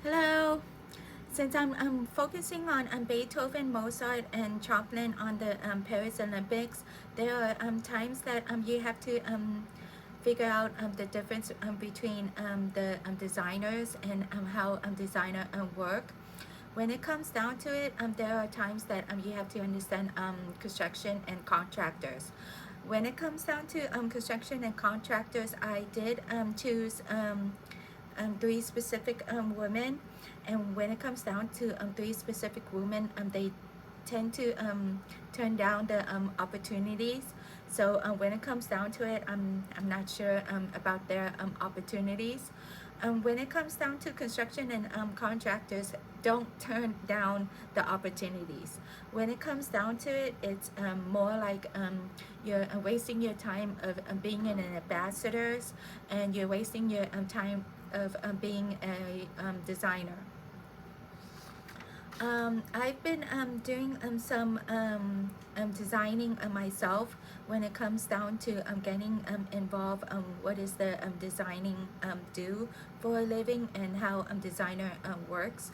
Hello. Since I'm focusing on Beethoven, Mozart, and Chopin on the Paris Olympics, there are times that you have to figure out the difference between the designers and how designer work. When it comes down to it, there are times that you have to understand construction and contractors. When it comes down to construction and contractors, I did choose three specific women, and when it comes down to three specific women, they tend to turn down the opportunities. So when it comes down to it, I'm not sure about their opportunities. When it comes down to construction and contractors, don't turn down the opportunities. When it comes down to it, it's more like you're wasting your time of being an ambassadors, and you're wasting your time of being a designer. I've been doing some designing myself when it comes down to getting involved. What is the designing do for a living, and how designer works.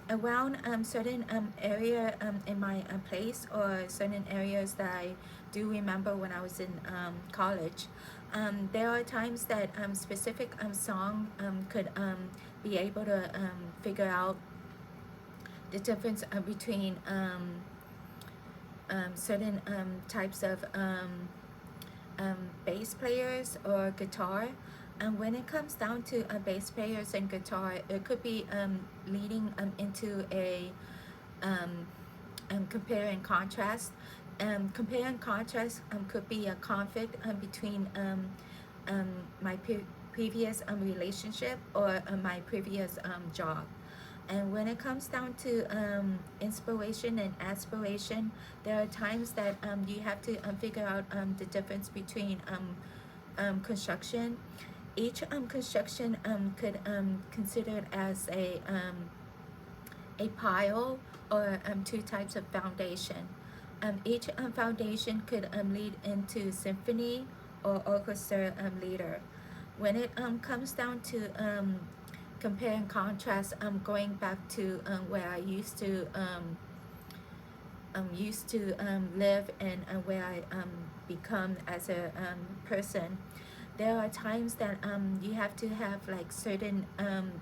Around certain area in my place, or certain areas that I do remember when I was in college. There are times that specific song could be able to figure out the difference between certain types of bass players or guitar. And when it comes down to bass players and guitar, it could be leading into a compare and contrast. Compare and contrast could be a conflict between my previous relationship, or my previous job. And when it comes down to inspiration and aspiration, there are times that you have to figure out the difference between construction. Each construction could considered as a pile, or two types of foundation. Each foundation could lead into symphony or orchestra leader. When it comes down to compare and contrast, going back to where I used to live, and where I become as a person. There are times that you have to have like certain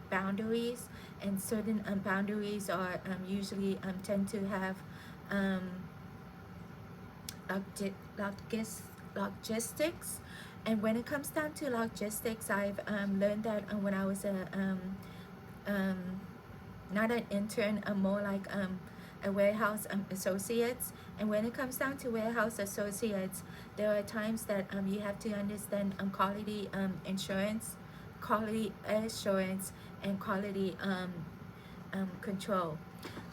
boundaries, and certain boundaries are usually tend to have um, logistics. And when it comes down to logistics, I've learned that when I was um, not an intern, more like a warehouse associates. And when it comes down to warehouse associates, there are times that you have to understand quality insurance, quality assurance, and quality control.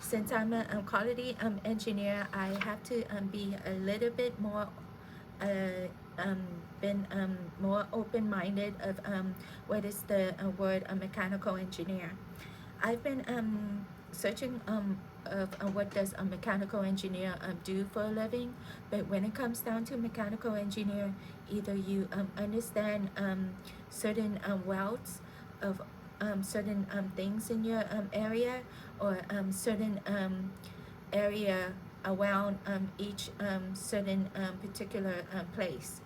Since I'm a quality engineer, I have to be a little bit more um, been more open-minded of what is the word a mechanical engineer. I've been searching of what does a mechanical engineer do for a living. But when it comes down to mechanical engineer, either you understand certain routes of certain things in your area, or certain area around each certain particular place.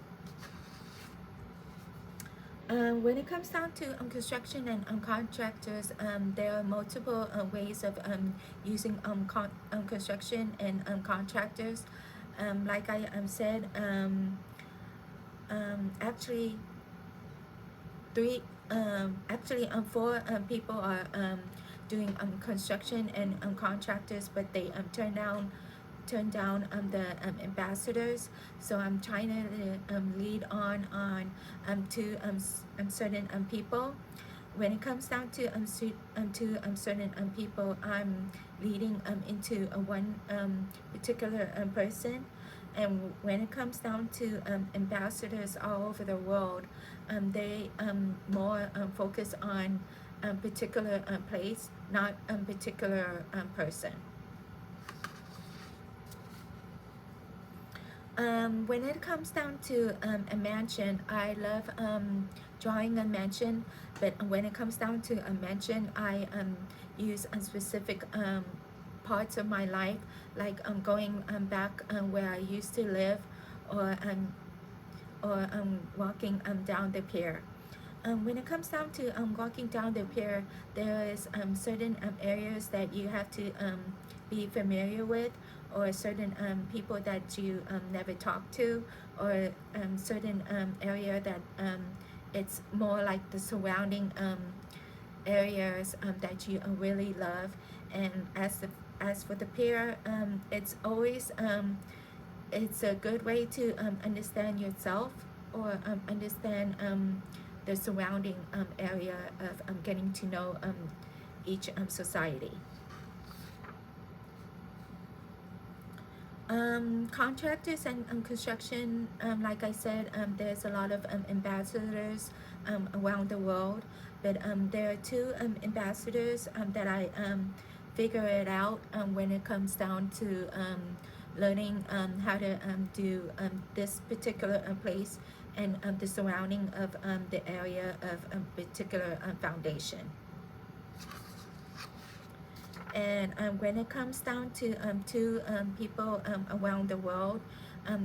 When it comes down to construction and contractors, there are multiple ways of using construction and contractors. Like I said, actually three, four people are doing construction and contractors, but they turn down the ambassadors. So I'm trying to lead on to certain people. When it comes down to certain people, I'm leading into one particular person. And when it comes down to ambassadors all over the world, they more focus on a particular place, not a particular person. When it comes down to a mansion, I love drawing a mansion, but when it comes down to a mansion, I use specific parts of my life, like going back where I used to live, or walking down the pier. When it comes down to walking down the pier, there is certain areas that you have to be familiar with, or certain people that you never talk to, or certain area that it's more like the surrounding areas that you really love. And as for the pier, it's always it's a good way to understand yourself, or understand the surrounding area of getting to know each society. Contractors and construction, like I said, there's a lot of ambassadors around the world, but there are two ambassadors that I figure it out when it comes down to learning how to do this particular place, and the surrounding of the area of a particular foundation. And when it comes down to two people around the world,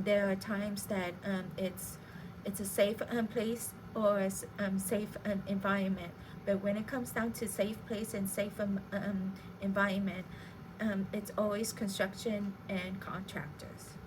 there are times that it's a safe place, or a safe environment. But when it comes down to safe place and safe environment, it's always construction and contractors.